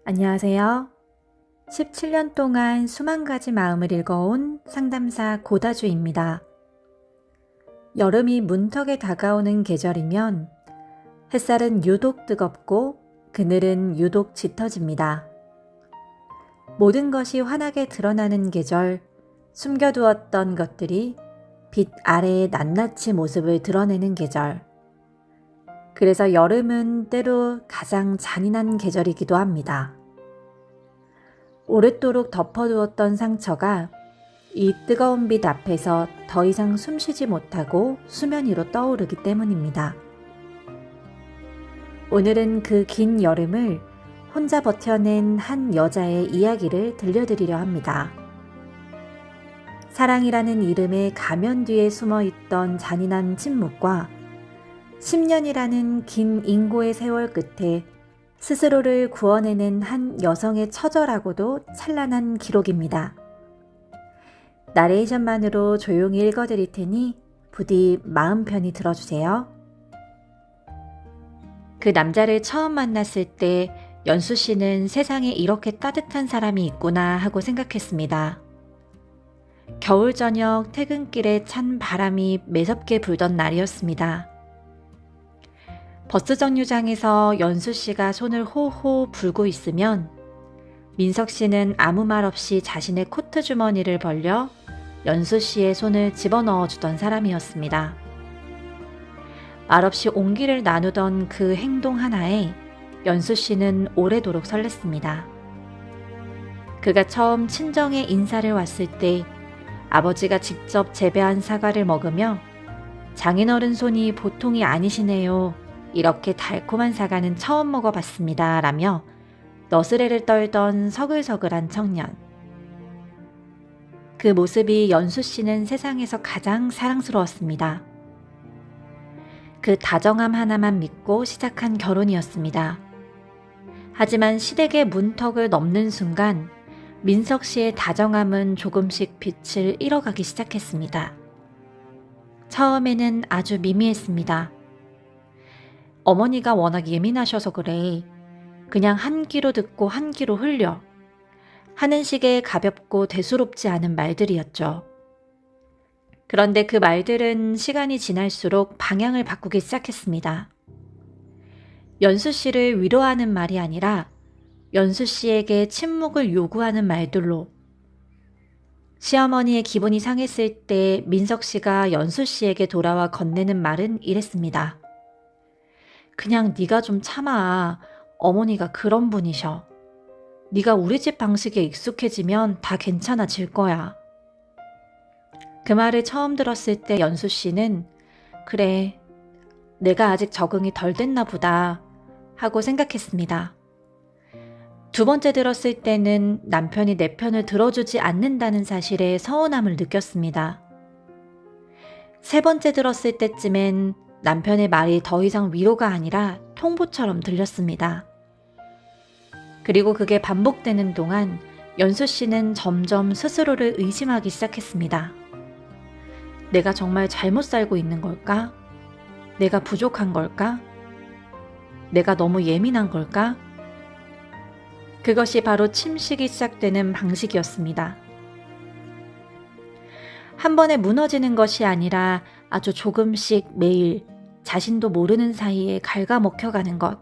안녕하세요. 17년 동안 수만 가지 마음을 읽어온 상담사 고다주입니다. 여름이 문턱에 다가오는 계절이면 햇살은 유독 뜨겁고 그늘은 유독 짙어집니다. 모든 것이 환하게 드러나는 계절, 숨겨두었던 것들이 빛 아래의 낱낱이 모습을 드러내는 계절. 그래서 여름은 때로 가장 잔인한 계절이기도 합니다. 오랫도록 덮어두었던 상처가 이 뜨거운 빛 앞에서 더 이상 숨쉬지 못하고 수면 위로 떠오르기 때문입니다. 오늘은 그 긴 여름을 혼자 버텨낸 한 여자의 이야기를 들려드리려 합니다. 사랑이라는 이름의 가면 뒤에 숨어있던 잔인한 침묵과 10년이라는 긴 인고의 세월 끝에 스스로를 구원해낸 한 여성의 처절하고도 찬란한 기록입니다. 나레이션만으로 조용히 읽어드릴 테니 부디 마음 편히 들어주세요. 그 남자를 처음 만났을 때 연수 씨는 세상에 이렇게 따뜻한 사람이 있구나 하고 생각했습니다. 겨울 저녁 퇴근길에 찬 바람이 매섭게 불던 날이었습니다. 버스 정류장에서 연수 씨가 손을 호호 불고 있으면 민석 씨는 아무 말 없이 자신의 코트 주머니를 벌려 연수 씨의 손을 집어넣어 주던 사람이었습니다. 말없이 온기를 나누던 그 행동 하나에 연수 씨는 오래도록 설렜습니다. 그가 처음 친정에 인사를 왔을 때 아버지가 직접 재배한 사과를 먹으며 장인어른 손이 보통이 아니시네요. 이렇게 달콤한 사과는 처음 먹어봤습니다. 라며 너스레를 떨던 서글서글한 청년. 그 모습이 연수 씨는 세상에서 가장 사랑스러웠습니다. 그 다정함 하나만 믿고 시작한 결혼이었습니다. 하지만 시댁의 문턱을 넘는 순간 민석 씨의 다정함은 조금씩 빛을 잃어가기 시작했습니다. 처음에는 아주 미미했습니다. 어머니가 워낙 예민하셔서 그래. 그냥 한 귀로 듣고 한 귀로 흘려. 하는 식의 가볍고 대수롭지 않은 말들이었죠. 그런데 그 말들은 시간이 지날수록 방향을 바꾸기 시작했습니다. 연수 씨를 위로하는 말이 아니라 연수 씨에게 침묵을 요구하는 말들로. 시어머니의 기분이 상했을 때 민석 씨가 연수 씨에게 돌아와 건네는 말은 이랬습니다. 그냥 네가 좀 참아. 어머니가 그런 분이셔. 네가 우리 집 방식에 익숙해지면 다 괜찮아질 거야. 그 말을 처음 들었을 때 연수 씨는 그래, 내가 아직 적응이 덜 됐나 보다 하고 생각했습니다. 두 번째 들었을 때는 남편이 내 편을 들어주지 않는다는 사실에 서운함을 느꼈습니다. 세 번째 들었을 때쯤엔 남편의 말이 더 이상 위로가 아니라 통보처럼 들렸습니다. 그리고 그게 반복되는 동안 연수 씨는 점점 스스로를 의심하기 시작했습니다. 내가 정말 잘못 살고 있는 걸까? 내가 부족한 걸까? 내가 너무 예민한 걸까? 그것이 바로 침식이 시작되는 방식이었습니다. 한 번에 무너지는 것이 아니라 아주 조금씩 매일 자신도 모르는 사이에 갉아먹혀가는 것.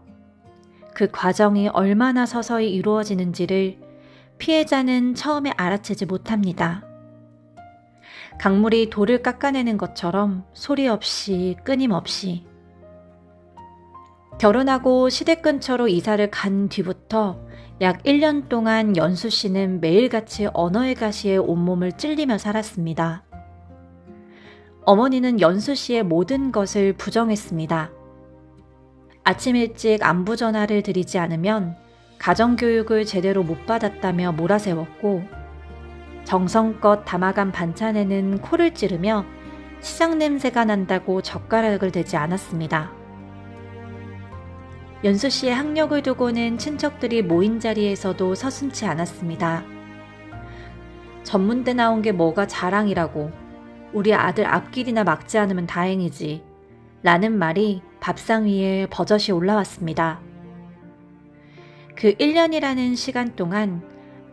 그 과정이 얼마나 서서히 이루어지는지를 피해자는 처음에 알아채지 못합니다. 강물이 돌을 깎아내는 것처럼 소리 없이 끊임없이. 결혼하고 시댁 근처로 이사를 간 뒤부터 약 1년 동안 연수 씨는 매일같이 언어의 가시에 온몸을 찔리며 살았습니다. 어머니는 연수 씨의 모든 것을 부정했습니다. 아침 일찍 안부 전화를 드리지 않으면 가정교육을 제대로 못 받았다며 몰아세웠고 정성껏 담아간 반찬에는 코를 찌르며 시장 냄새가 난다고 젓가락을 대지 않았습니다. 연수 씨의 학력을 두고는 친척들이 모인 자리에서도 서슴지 않았습니다. 전문대 나온 게 뭐가 자랑이라고. 우리 아들 앞길이나 막지 않으면 다행이지. 라는 말이 밥상 위에 버젓이 올라왔습니다. 그 1년이라는 시간 동안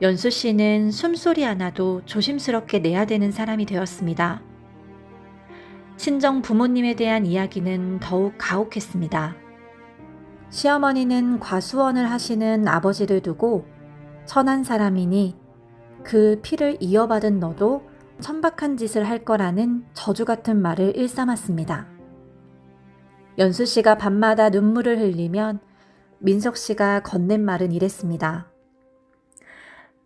연수 씨는 숨소리 하나도 조심스럽게 내야 되는 사람이 되었습니다. 친정 부모님에 대한 이야기는 더욱 가혹했습니다. 시어머니는 과수원을 하시는 아버지를 두고 천한 사람이니 그 피를 이어받은 너도 천박한 짓을 할 거라는 저주 같은 말을 일삼았습니다. 연수 씨가 밤마다 눈물을 흘리면 민석 씨가 건넨 말은 이랬습니다.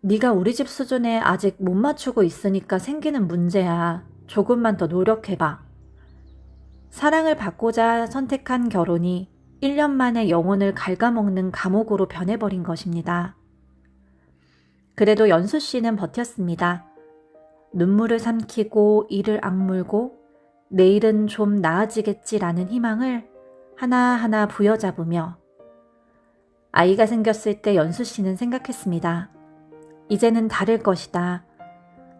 네가 우리 집 수준에 아직 못 맞추고 있으니까 생기는 문제야. 조금만 더 노력해봐. 사랑을 받고자 선택한 결혼이 1년 만에 영혼을 갉아먹는 감옥으로 변해버린 것입니다. 그래도 연수 씨는 버텼습니다. 눈물을 삼키고 이를 악물고 내일은 좀 나아지겠지라는 희망을 하나하나 부여잡으며 아이가 생겼을 때 연수 씨는 생각했습니다. 이제는 다를 것이다.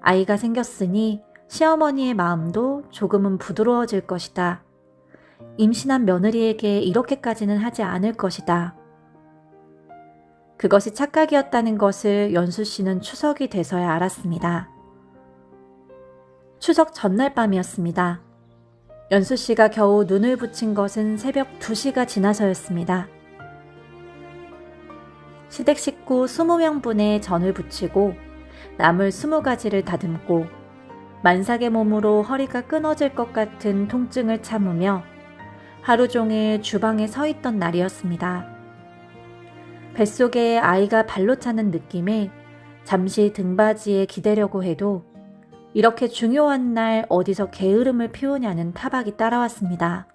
아이가 생겼으니 시어머니의 마음도 조금은 부드러워질 것이다. 임신한 며느리에게 이렇게까지는 하지 않을 것이다. 그것이 착각이었다는 것을 연수 씨는 추석이 돼서야 알았습니다. 추석 전날 밤이었습니다. 연수 씨가 겨우 눈을 붙인 것은 새벽 2시가 지나서였습니다. 시댁 식구 20명분의 전을 부치고 나물 20가지를 다듬고 만삭의 몸으로 허리가 끊어질 것 같은 통증을 참으며 하루 종일 주방에 서 있던 날이었습니다. 뱃속에 아이가 발로 차는 느낌에 잠시 등받이에 기대려고 해도 이렇게 중요한 날 어디서 게으름을 피우냐는 타박이 따라왔습니다.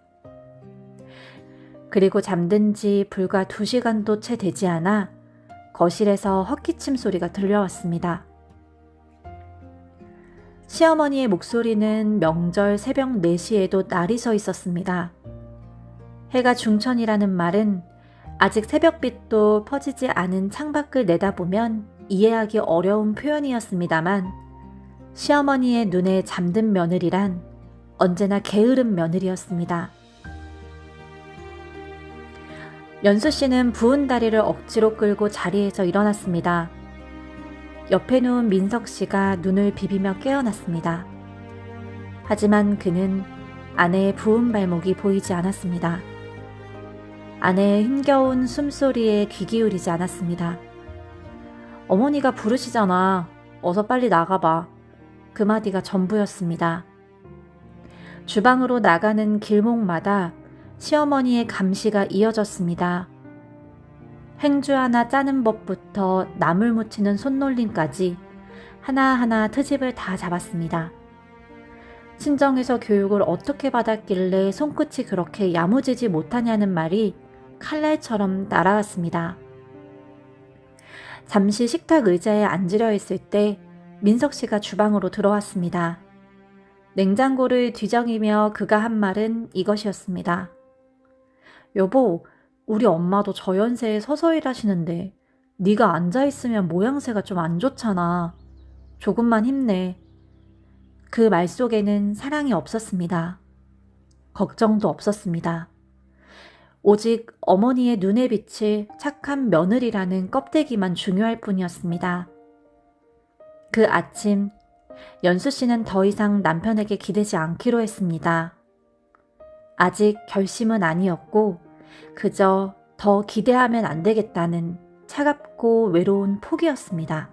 그리고 잠든 지 불과 2시간도 채 되지 않아 거실에서 헛기침 소리가 들려왔습니다. 시어머니의 목소리는 명절 새벽 4시에도 날이 서 있었습니다. 해가 중천이라는 말은 아직 새벽빛도 퍼지지 않은 창밖을 내다보면 이해하기 어려운 표현이었습니다만 시어머니의 눈에 잠든 며느리란 언제나 게으른 며느리였습니다. 연수 씨는 부은 다리를 억지로 끌고 자리에서 일어났습니다. 옆에 누운 민석 씨가 눈을 비비며 깨어났습니다. 하지만 그는 아내의 부은 발목이 보이지 않았습니다. 아내의 힘겨운 숨소리에 귀 기울이지 않았습니다. 어머니가 부르시잖아. 어서 빨리 나가봐. 그 마디가 전부였습니다. 주방으로 나가는 길목마다 시어머니의 감시가 이어졌습니다. 행주 하나 짜는 법부터 나물 무치는 손놀림까지 하나하나 트집을 다 잡았습니다. 친정에서 교육을 어떻게 받았길래 손끝이 그렇게 야무지지 못하냐는 말이 칼날처럼 날아왔습니다. 잠시 식탁 의자에 앉으려 했을 때 민석 씨가 주방으로 들어왔습니다. 냉장고를 뒤적이며 그가 한 말은 이것이었습니다. 여보, 우리 엄마도 저 연세에 서서 일하시는데 네가 앉아있으면 모양새가 좀 안 좋잖아. 조금만 힘내. 그 말 속에는 사랑이 없었습니다. 걱정도 없었습니다. 오직 어머니의 눈에 비칠 착한 며느리라는 껍데기만 중요할 뿐이었습니다. 그 아침 연수 씨는 더 이상 남편에게 기대지 않기로 했습니다. 아직 결심은 아니었고 그저 더 기대하면 안 되겠다는 차갑고 외로운 포기였습니다.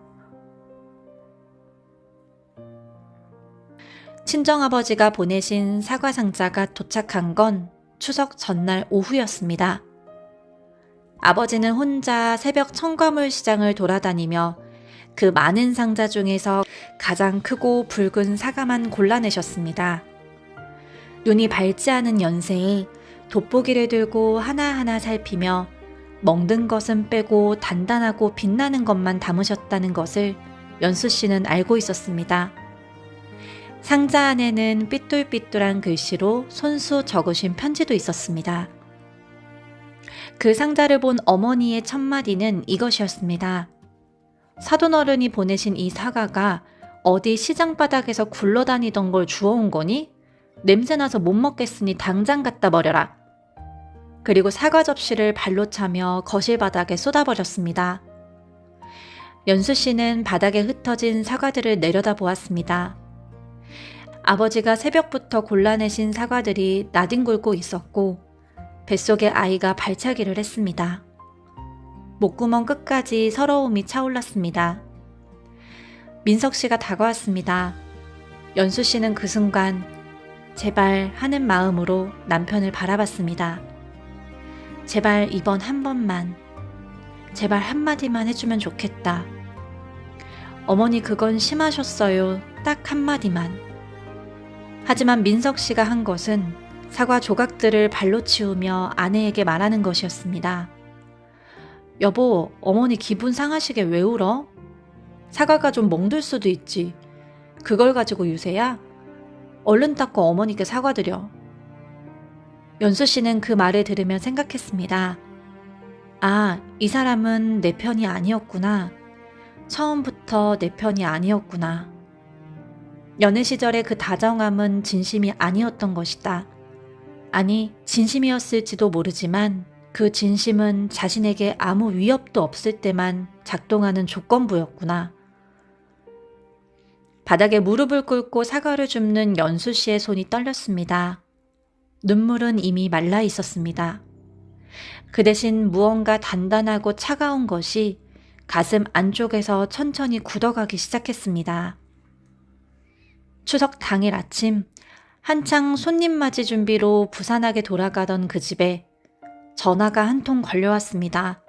친정아버지가 보내신 사과 상자가 도착한 건 추석 전날 오후였습니다. 아버지는 혼자 새벽 청과물 시장을 돌아다니며 그 많은 상자 중에서 가장 크고 붉은 사과만 골라내셨습니다. 눈이 밝지 않은 연세에 돋보기를 들고 하나하나 살피며 먹는 것은 빼고 단단하고 빛나는 것만 담으셨다는 것을 연수 씨는 알고 있었습니다. 상자 안에는 삐뚤삐뚤한 글씨로 손수 적으신 편지도 있었습니다. 그 상자를 본 어머니의 첫마디는 이것이었습니다. 사돈어른이 보내신 이 사과가 어디 시장바닥에서 굴러다니던 걸 주워온 거니? 냄새나서 못 먹겠으니 당장 갖다 버려라. 그리고 사과 접시를 발로 차며 거실 바닥에 쏟아버렸습니다. 연수 씨는 바닥에 흩어진 사과들을 내려다보았습니다. 아버지가 새벽부터 골라내신 사과들이 나뒹굴고 있었고 뱃속에 아이가 발차기를 했습니다. 목구멍 끝까지 서러움이 차올랐습니다. 민석 씨가 다가왔습니다. 연수 씨는 그 순간 제발 하는 마음으로 남편을 바라봤습니다. 제발 이번 한 번만, 제발 한마디만 해주면 좋겠다. 어머니 그건 심하셨어요. 딱 한마디만. 하지만 민석 씨가 한 것은 사과 조각들을 발로 치우며 아내에게 말하는 것이었습니다. 여보, 어머니 기분 상하시게 왜 울어? 사과가 좀 멍들 수도 있지. 그걸 가지고 유세야? 얼른 닦고 어머니께 사과드려. 연수 씨는 그 말을 들으며 생각했습니다. 아, 이 사람은 내 편이 아니었구나. 처음부터 내 편이 아니었구나. 연애 시절의 그 다정함은 진심이 아니었던 것이다. 아니, 진심이었을지도 모르지만 그 진심은 자신에게 아무 위협도 없을 때만 작동하는 조건부였구나. 바닥에 무릎을 꿇고 사과를 줍는 연수 씨의 손이 떨렸습니다. 눈물은 이미 말라 있었습니다. 그 대신 무언가 단단하고 차가운 것이 가슴 안쪽에서 천천히 굳어가기 시작했습니다. 추석 당일 아침, 한창 손님 맞이 준비로 부산하게 돌아가던 그 집에 전화가 한 통 걸려왔습니다.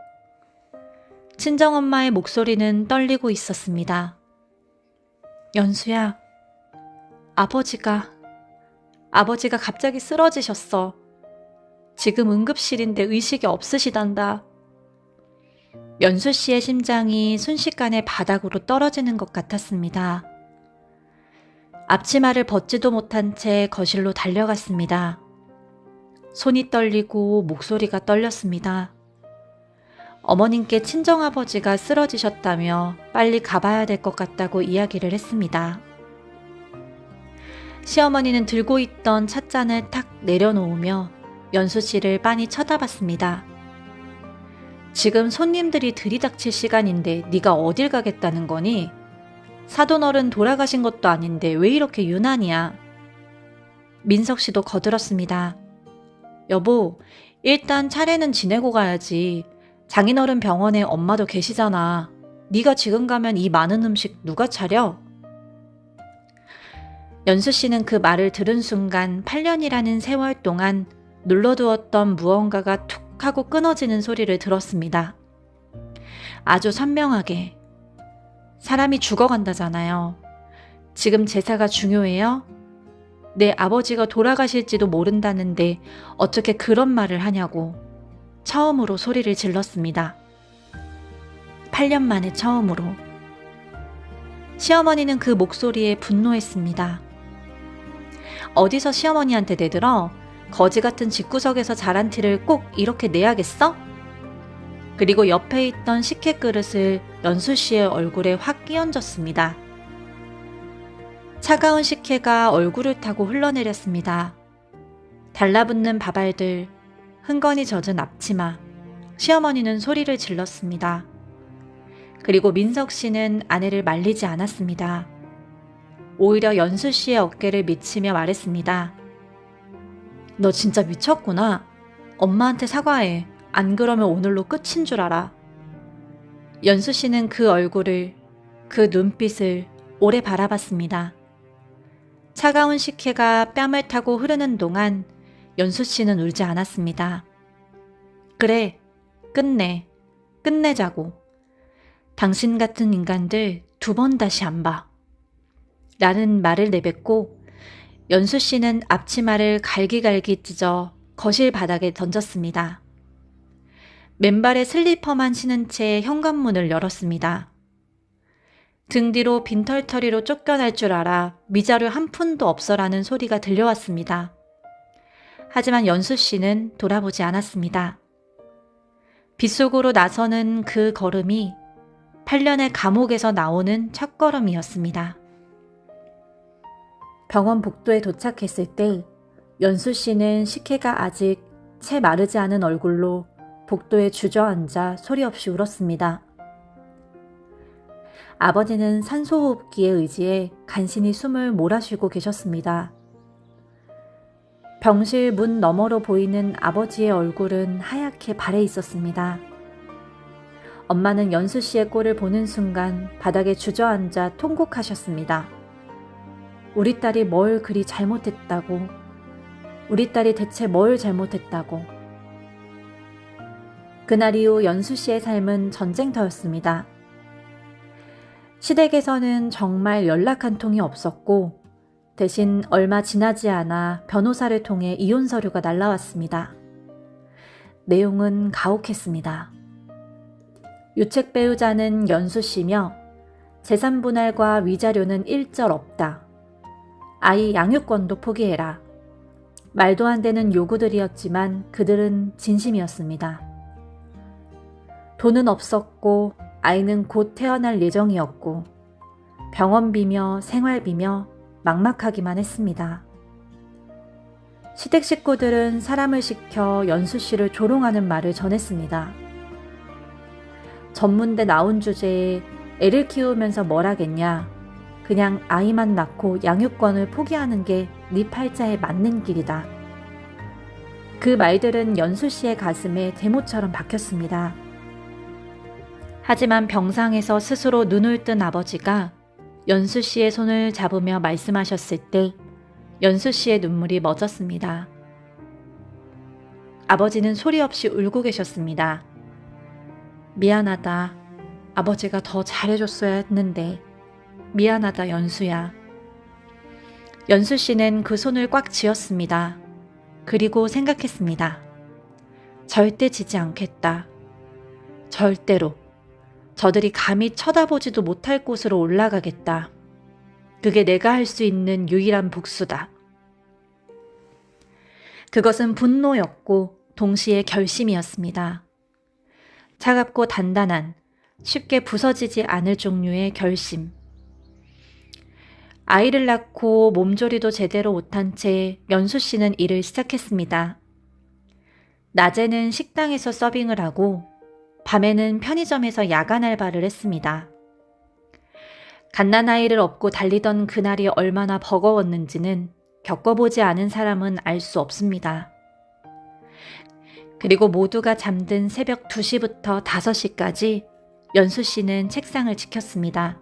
친정엄마의 목소리는 떨리고 있었습니다. 연수야, 아버지가 갑자기 쓰러지셨어. 지금 응급실인데 의식이 없으시단다. 연수 씨의 심장이 순식간에 바닥으로 떨어지는 것 같았습니다. 앞치마를 벗지도 못한 채 거실로 달려갔습니다. 손이 떨리고 목소리가 떨렸습니다. 어머님께 친정아버지가 쓰러지셨다며 빨리 가봐야 될 것 같다고 이야기를 했습니다. 시어머니는 들고 있던 찻잔을 탁 내려놓으며 연수 씨를 빤히 쳐다봤습니다. 지금 손님들이 들이닥칠 시간인데 네가 어딜 가겠다는 거니? 사돈어른 돌아가신 것도 아닌데 왜 이렇게 유난이야? 민석 씨도 거들었습니다. 여보, 일단 차례는 지내고 가야지. 장인어른 병원에 엄마도 계시잖아. 네가 지금 가면 이 많은 음식 누가 차려? 연수 씨는 그 말을 들은 순간 8년이라는 세월 동안 눌러두었던 무언가가 툭 하고 끊어지는 소리를 들었습니다. 아주 선명하게. 사람이 죽어간다잖아요. 지금 제사가 중요해요? 내 아버지가 돌아가실지도 모른다는데 어떻게 그런 말을 하냐고 처음으로 소리를 질렀습니다. 8년 만에 처음으로. 시어머니는 그 목소리에 분노했습니다. 어디서 시어머니한테 대들어? 거지 같은 집구석에서 자란 티를 꼭 이렇게 내야겠어? 그리고 옆에 있던 식혜 그릇을 연수 씨의 얼굴에 확 끼얹었습니다. 차가운 식혜가 얼굴을 타고 흘러내렸습니다. 달라붙는 밥알들, 흥건히 젖은 앞치마, 시어머니는 소리를 질렀습니다. 그리고 민석 씨는 아내를 말리지 않았습니다. 오히려 연수 씨의 어깨를 미치며 말했습니다. 너 진짜 미쳤구나. 엄마한테 사과해. 안 그러면 오늘로 끝인 줄 알아. 연수 씨는 그 얼굴을, 그 눈빛을 오래 바라봤습니다. 차가운 식혜가 뺨을 타고 흐르는 동안 연수 씨는 울지 않았습니다. 그래, 끝내자고. 당신 같은 인간들 2번 다시 안 봐. 라는 말을 내뱉고 연수 씨는 앞치마를 갈기갈기 찢어 거실 바닥에 던졌습니다. 맨발에 슬리퍼만 신은 채 현관문을 열었습니다. 등 뒤로 빈털터리로 쫓겨날 줄 알아 미자료 한 푼도 없어라는 소리가 들려왔습니다. 하지만 연수 씨는 돌아보지 않았습니다. 빗속으로 나서는 그 걸음이 8년의 감옥에서 나오는 첫걸음이었습니다. 병원 복도에 도착했을 때 연수 씨는 식혜가 아직 채 마르지 않은 얼굴로 복도에 주저앉아 소리 없이 울었습니다. 아버지는 산소호흡기에 의지해 간신히 숨을 몰아쉬고 계셨습니다. 병실 문 너머로 보이는 아버지의 얼굴은 하얗게 발해 있었습니다. 엄마는 연수 씨의 꼴을 보는 순간 바닥에 주저앉아 통곡하셨습니다. 우리 딸이 뭘 그리 잘못했다고, 우리 딸이 대체 뭘 잘못했다고. 그날 이후 연수 씨의 삶은 전쟁터였습니다. 시댁에서는 정말 연락 한 통이 없었고 대신 얼마 지나지 않아 변호사를 통해 이혼 서류가 날라왔습니다. 내용은 가혹했습니다. 유책 배우자는 연수 씨며 재산 분할과 위자료는 일절 없다. 아이 양육권도 포기해라. 말도 안 되는 요구들이었지만 그들은 진심이었습니다. 돈은 없었고 아이는 곧 태어날 예정이었고 병원비며 생활비며 막막하기만 했습니다. 시댁 식구들은 사람을 시켜 연수 씨를 조롱하는 말을 전했습니다. 전문대 나온 주제에 애를 키우면서 뭘 하겠냐. 그냥 아이만 낳고 양육권을 포기하는 게 네 팔자에 맞는 길이다. 그 말들은 연수 씨의 가슴에 대모처럼 박혔습니다. 하지만 병상에서 스스로 눈을 뜬 아버지가 연수 씨의 손을 잡으며 말씀하셨을 때 연수 씨의 눈물이 멎었습니다. 아버지는 소리 없이 울고 계셨습니다. 미안하다. 아버지가 더 잘해줬어야 했는데. 미안하다, 연수야. 연수 씨는 그 손을 꽉 쥐었습니다. 그리고 생각했습니다. 절대 지지 않겠다. 절대로. 저들이 감히 쳐다보지도 못할 곳으로 올라가겠다. 그게 내가 할 수 있는 유일한 복수다. 그것은 분노였고 동시에 결심이었습니다. 차갑고 단단한, 쉽게 부서지지 않을 종류의 결심. 아이를 낳고 몸조리도 제대로 못한 채 연수 씨는 일을 시작했습니다. 낮에는 식당에서 서빙을 하고 밤에는 편의점에서 야간 알바를 했습니다. 갓난아이를 업고 달리던 그날이 얼마나 버거웠는지는 겪어보지 않은 사람은 알 수 없습니다. 그리고 모두가 잠든 새벽 2시부터 5시까지 연수 씨는 책상을 지켰습니다.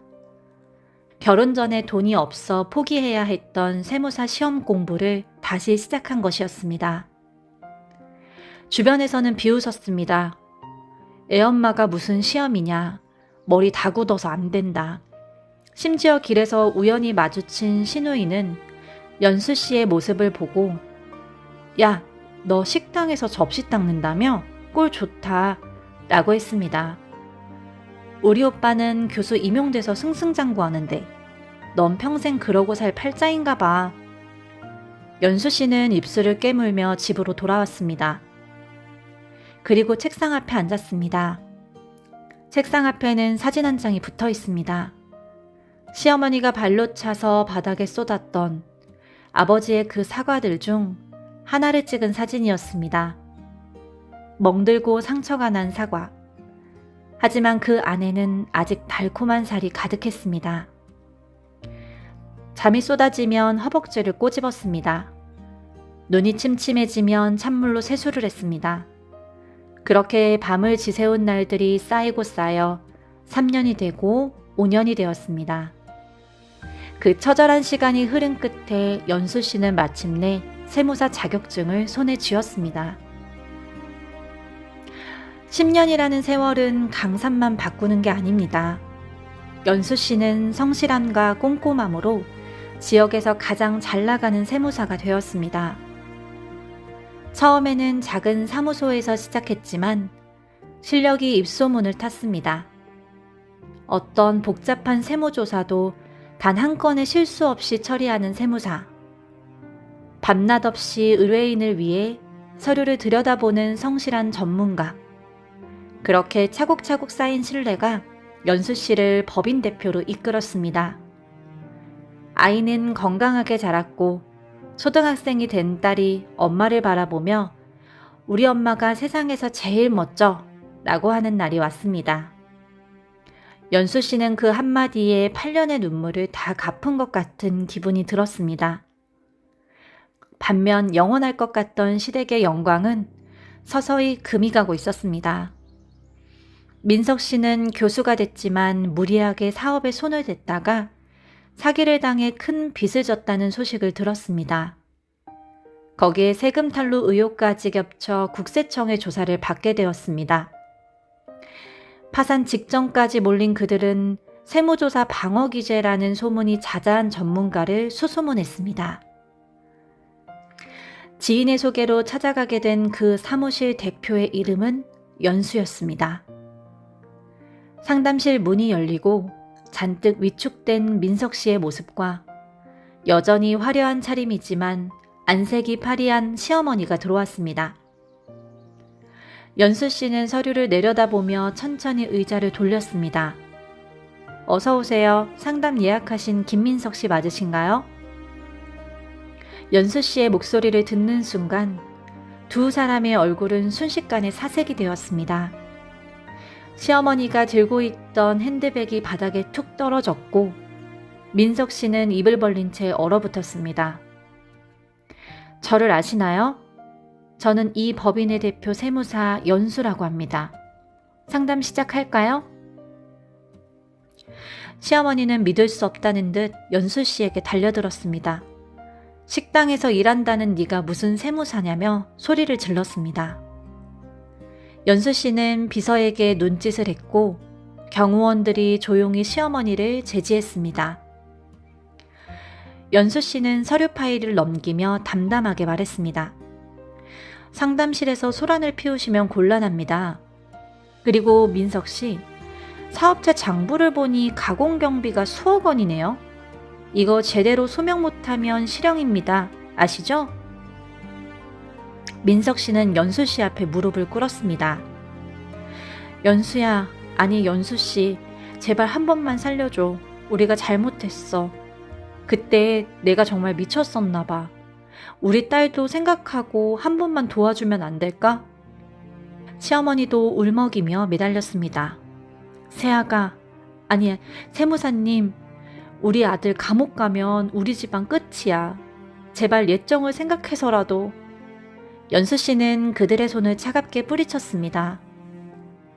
결혼 전에 돈이 없어 포기해야 했던 세무사 시험 공부를 다시 시작한 것이었습니다. 주변에서는 비웃었습니다. 애엄마가 무슨 시험이냐. 머리 다 굳어서 안 된다. 심지어 길에서 우연히 마주친 시누이는 연수 씨의 모습을 보고 야, 너 식당에서 접시 닦는다며? 꼴 좋다. 라고 했습니다. 우리 오빠는 교수 임용돼서 승승장구하는데 넌 평생 그러고 살 팔자인가 봐. 연수 씨는 입술을 깨물며 집으로 돌아왔습니다. 그리고 책상 앞에 앉았습니다. 책상 앞에는 사진 한 장이 붙어 있습니다. 시어머니가 발로 차서 바닥에 쏟았던 아버지의 그 사과들 중 하나를 찍은 사진이었습니다. 멍들고 상처가 난 사과. 하지만 그 안에는 아직 달콤한 살이 가득했습니다. 잠이 쏟아지면 허벅지를 꼬집었습니다. 눈이 침침해지면 찬물로 세수를 했습니다. 그렇게 밤을 지새운 날들이 쌓이고 쌓여 3년이 되고 5년이 되었습니다. 그 처절한 시간이 흐른 끝에 연수 씨는 마침내 세무사 자격증을 손에 쥐었습니다. 10년이라는 세월은 강산만 바꾸는 게 아닙니다. 연수 씨는 성실함과 꼼꼼함으로 지역에서 가장 잘 나가는 세무사가 되었습니다. 처음에는 작은 사무소에서 시작했지만 실력이 입소문을 탔습니다. 어떤 복잡한 세무조사도 단 한 건의 실수 없이 처리하는 세무사. 밤낮 없이 의뢰인을 위해 서류를 들여다보는 성실한 전문가. 그렇게 차곡차곡 쌓인 신뢰가 연수 씨를 법인 대표로 이끌었습니다. 아이는 건강하게 자랐고 초등학생이 된 딸이 엄마를 바라보며 우리 엄마가 세상에서 제일 멋져 라고 하는 날이 왔습니다. 연수 씨는 그 한마디에 8년의 눈물을 다 갚은 것 같은 기분이 들었습니다. 반면 영원할 것 같던 시댁의 영광은 서서히 금이 가고 있었습니다. 민석 씨는 교수가 됐지만 무리하게 사업에 손을 댔다가 사기를 당해 큰 빚을 졌다는 소식을 들었습니다. 거기에 세금 탈루 의혹까지 겹쳐 국세청의 조사를 받게 되었습니다. 파산 직전까지 몰린 그들은 세무조사 방어기재라는 소문이 자자한 전문가를 수소문했습니다. 지인의 소개로 찾아가게 된 그 사무실 대표의 이름은 연수였습니다. 상담실 문이 열리고 잔뜩 위축된 민석 씨의 모습과 여전히 화려한 차림이지만 안색이 파리한 시어머니가 들어왔습니다. 연수 씨는 서류를 내려다보며 천천히 의자를 돌렸습니다. 어서 오세요. 상담 예약하신 김민석 씨 맞으신가요? 연수 씨의 목소리를 듣는 순간 두 사람의 얼굴은 순식간에 사색이 되었습니다. 시어머니가 들고 있던 핸드백이 바닥에 툭 떨어졌고 민석 씨는 입을 벌린 채 얼어붙었습니다. 저를 아시나요? 저는 이 법인의 대표 세무사 연수라고 합니다. 상담 시작할까요? 시어머니는 믿을 수 없다는 듯 연수 씨에게 달려들었습니다. 식당에서 일한다는 네가 무슨 세무사냐며 소리를 질렀습니다. 연수 씨는 비서에게 눈짓을 했고 경호원들이 조용히 시어머니를 제지했습니다. 연수 씨는 서류 파일을 넘기며 담담하게 말했습니다. 상담실에서 소란을 피우시면 곤란합니다. 그리고 민석 씨, 사업체 장부를 보니 가공경비가 수억 원이네요. 이거 제대로 소명 못하면 실형입니다. 아시죠? 민석 씨는 연수 씨 앞에 무릎을 꿇었습니다. 연수야, 아니 연수 씨, 제발 한 번만 살려줘. 우리가 잘못했어. 그때 내가 정말 미쳤었나 봐. 우리 딸도 생각하고 한 번만 도와주면 안 될까? 시어머니도 울먹이며 매달렸습니다. 세아가, 아니 세무사님, 우리 아들 감옥 가면 우리 집안 끝이야. 제발 예정을 생각해서라도. 연수 씨는 그들의 손을 차갑게 뿌리쳤습니다.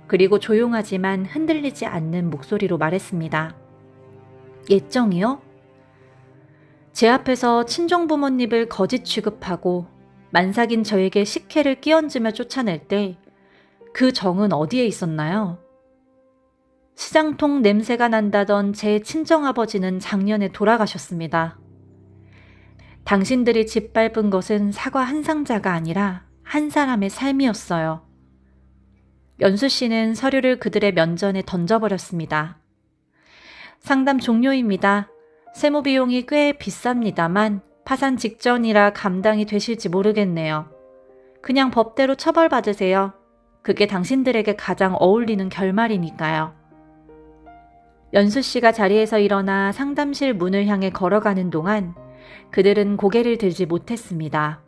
그리고 조용하지만 흔들리지 않는 목소리로 말했습니다. 예정이요? 제 앞에서 친정부모님을 거짓 취급하고 만삭인 저에게 식혜를 끼얹으며 쫓아낼 때 그 정은 어디에 있었나요? 시장통 냄새가 난다던 제 친정아버지는 작년에 돌아가셨습니다. 당신들이 짓밟은 것은 사과 한 상자가 아니라 한 사람의 삶이었어요. 연수 씨는 서류를 그들의 면전에 던져버렸습니다. 상담 종료입니다. 세무 비용이 꽤 비쌉니다만 파산 직전이라 감당이 되실지 모르겠네요. 그냥 법대로 처벌받으세요. 그게 당신들에게 가장 어울리는 결말이니까요. 연수 씨가 자리에서 일어나 상담실 문을 향해 걸어가는 동안 그들은 고개를 들지 못했습니다.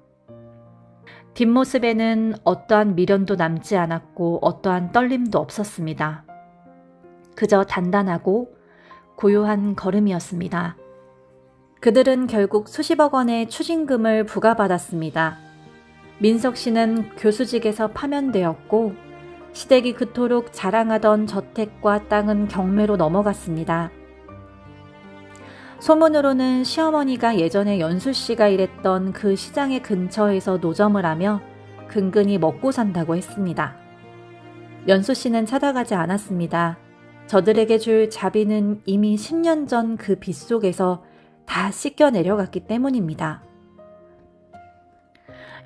뒷모습에는 어떠한 미련도 남지 않았고 어떠한 떨림도 없었습니다. 그저 단단하고 고요한 걸음이었습니다. 그들은 결국 수십억 원의 추징금을 부과받았습니다. 민석 씨는 교수직에서 파면되었고 시댁이 그토록 자랑하던 저택과 땅은 경매로 넘어갔습니다. 소문으로는 시어머니가 예전에 연수 씨가 일했던 그 시장의 근처에서 노점을 하며 근근히 먹고 산다고 했습니다. 연수 씨는 찾아가지 않았습니다. 저들에게 줄 자비는 이미 10년 전 그 빗속에서 다 씻겨 내려갔기 때문입니다.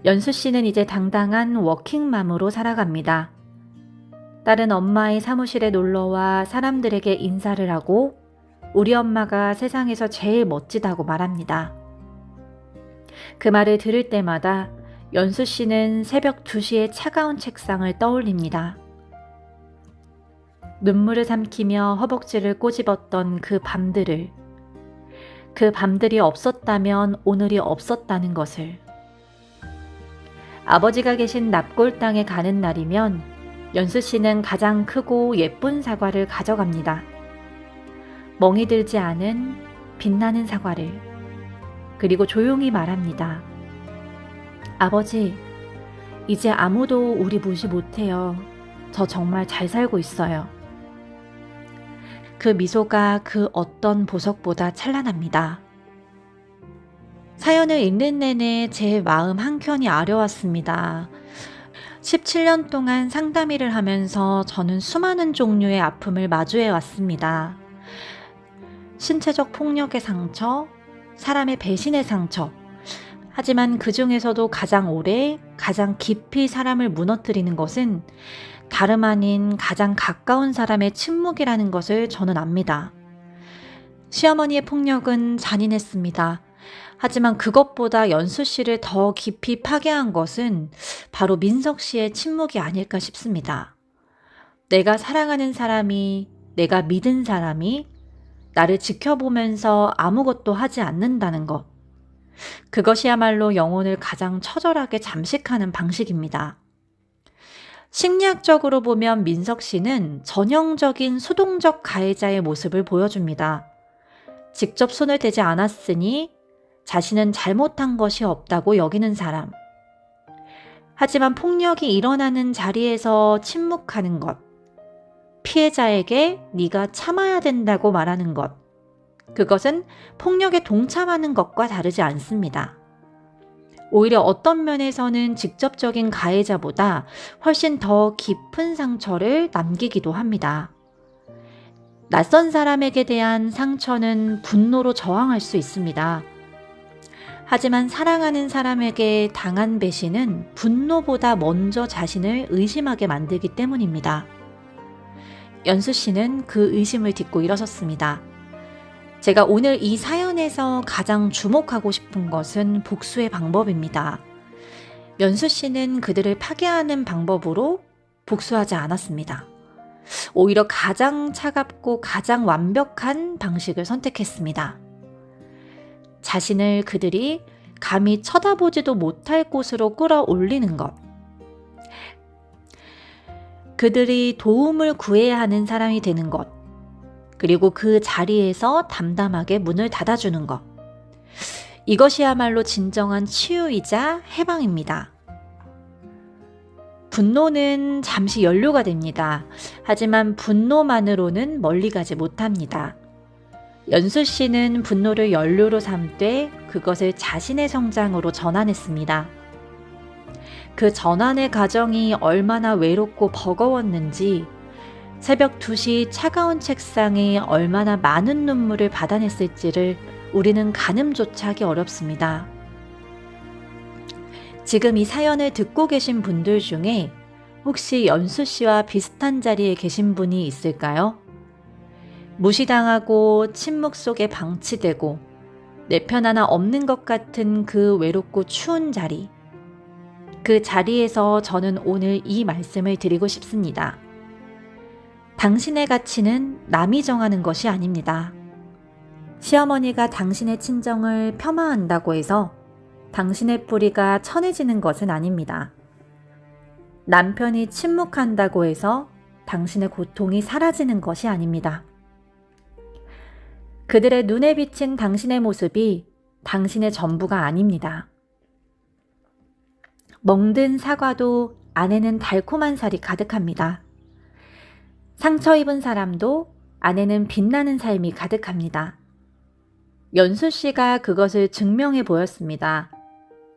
연수 씨는 이제 당당한 워킹맘으로 살아갑니다. 딸은 엄마의 사무실에 놀러와 사람들에게 인사를 하고 우리 엄마가 세상에서 제일 멋지다고 말합니다. 그 말을 들을 때마다 연수 씨는 새벽 2시의 차가운 책상을 떠올립니다. 눈물을 삼키며 허벅지를 꼬집었던 그 밤들이 없었다면 오늘이 없었다는 것을. 아버지가 계신 납골 땅에 가는 날이면 연수 씨는 가장 크고 예쁜 사과를 가져갑니다. 멍이 들지 않은 빛나는 사과를. 그리고 조용히 말합니다. 아버지, 이제 아무도 우리 무시 못해요. 저 정말 잘 살고 있어요. 그 미소가 그 어떤 보석보다 찬란합니다. 사연을 읽는 내내 제 마음 한켠이 아려왔습니다. 17년 동안 상담 일을 하면서 저는 수많은 종류의 아픔을 마주해 왔습니다. 신체적 폭력의 상처, 사람의 배신의 상처. 하지만 그 중에서도 가장 오래, 가장 깊이 사람을 무너뜨리는 것은 다름 아닌 가장 가까운 사람의 침묵이라는 것을 저는 압니다. 시어머니의 폭력은 잔인했습니다. 하지만 그것보다 연수 씨를 더 깊이 파괴한 것은 바로 민석 씨의 침묵이 아닐까 싶습니다. 내가 사랑하는 사람이, 내가 믿은 사람이 나를 지켜보면서 아무것도 하지 않는다는 것. 그것이야말로 영혼을 가장 처절하게 잠식하는 방식입니다. 심리학적으로 보면 민석 씨는 전형적인 수동적 가해자의 모습을 보여줍니다. 직접 손을 대지 않았으니 자신은 잘못한 것이 없다고 여기는 사람. 하지만 폭력이 일어나는 자리에서 침묵하는 것. 피해자에게 네가 참아야 된다고 말하는 것. 그것은 폭력에 동참하는 것과 다르지 않습니다. 오히려 어떤 면에서는 직접적인 가해자보다 훨씬 더 깊은 상처를 남기기도 합니다. 낯선 사람에게 대한 상처는 분노로 저항할 수 있습니다. 하지만 사랑하는 사람에게 당한 배신은 분노보다 먼저 자신을 의심하게 만들기 때문입니다. 연수 씨는 그 의심을 딛고 일어섰습니다. 제가 오늘 이 사연에서 가장 주목하고 싶은 것은 복수의 방법입니다. 연수 씨는 그들을 파괴하는 방법으로 복수하지 않았습니다. 오히려 가장 차갑고 가장 완벽한 방식을 선택했습니다. 자신을 그들이 감히 쳐다보지도 못할 곳으로 끌어올리는 것. 그들이 도움을 구해야 하는 사람이 되는 것. 그리고 그 자리에서 담담하게 문을 닫아주는 것. 이것이야말로 진정한 치유이자 해방입니다. 분노는 잠시 연료가 됩니다. 하지만 분노만으로는 멀리 가지 못합니다. 연수 씨는 분노를 연료로 삼되 그것을 자신의 성장으로 전환했습니다. 그 전환의 과정이 얼마나 외롭고 버거웠는지, 새벽 2시 차가운 책상에 얼마나 많은 눈물을 받아냈을지를 우리는 가늠조차 하기 어렵습니다. 지금 이 사연을 듣고 계신 분들 중에 혹시 연수 씨와 비슷한 자리에 계신 분이 있을까요? 무시당하고 침묵 속에 방치되고 내 편 하나 없는 것 같은 그 외롭고 추운 자리. 그 자리에서 저는 오늘 이 말씀을 드리고 싶습니다. 당신의 가치는 남이 정하는 것이 아닙니다. 시어머니가 당신의 친정을 폄하한다고 해서 당신의 뿌리가 천해지는 것은 아닙니다. 남편이 침묵한다고 해서 당신의 고통이 사라지는 것이 아닙니다. 그들의 눈에 비친 당신의 모습이 당신의 전부가 아닙니다. 멍든 사과도 안에는 달콤한 살이 가득합니다. 상처 입은 사람도 안에는 빛나는 삶이 가득합니다. 연수 씨가 그것을 증명해 보였습니다.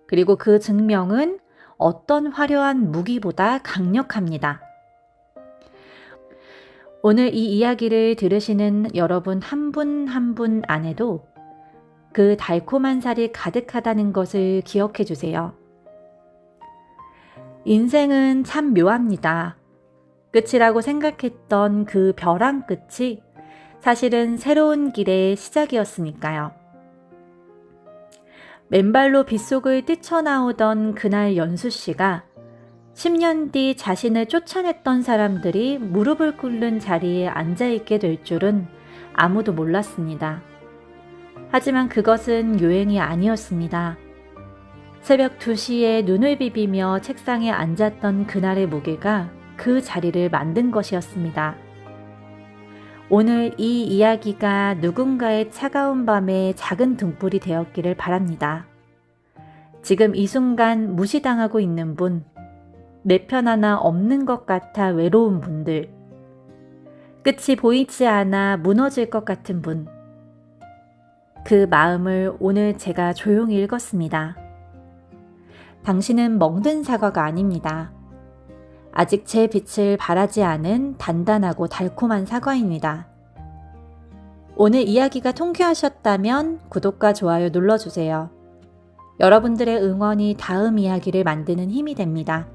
그리고 그 증명은 어떤 화려한 무기보다 강력합니다. 오늘 이 이야기를 들으시는 여러분 한 분 한 분 안에도 그 달콤한 살이 가득하다는 것을 기억해 주세요. 인생은 참 묘합니다. 끝이라고 생각했던 그 벼랑 끝이 사실은 새로운 길의 시작이었으니까요. 맨발로 빗속을 뛰쳐나오던 그날 연수 씨가 10년 뒤 자신을 쫓아냈던 사람들이 무릎을 꿇는 자리에 앉아있게 될 줄은 아무도 몰랐습니다. 하지만 그것은 요행이 아니었습니다. 새벽 2시에 눈을 비비며 책상에 앉았던 그날의 무게가 그 자리를 만든 것이었습니다. 오늘 이 이야기가 누군가의 차가운 밤에 작은 등불이 되었기를 바랍니다. 지금 이 순간 무시당하고 있는 분, 내 편 하나 없는 것 같아 외로운 분들, 끝이 보이지 않아 무너질 것 같은 분, 그 마음을 오늘 제가 조용히 읽었습니다. 당신은 멍든 사과가 아닙니다. 아직 제 빛을 발하지 않은 단단하고 달콤한 사과입니다. 오늘 이야기가 통쾌하셨다면 구독과 좋아요 눌러주세요. 여러분들의 응원이 다음 이야기를 만드는 힘이 됩니다.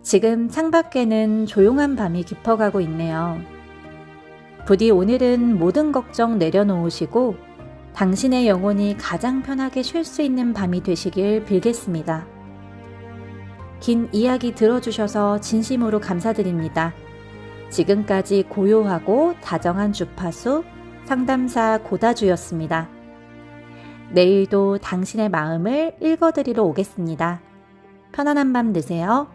지금 창밖에는 조용한 밤이 깊어가고 있네요. 부디 오늘은 모든 걱정 내려놓으시고 당신의 영혼이 가장 편하게 쉴 수 있는 밤이 되시길 빌겠습니다. 긴 이야기 들어주셔서 진심으로 감사드립니다. 지금까지 고요하고 다정한 주파수 상담사 고다주였습니다. 내일도 당신의 마음을 읽어드리러 오겠습니다. 편안한 밤 되세요.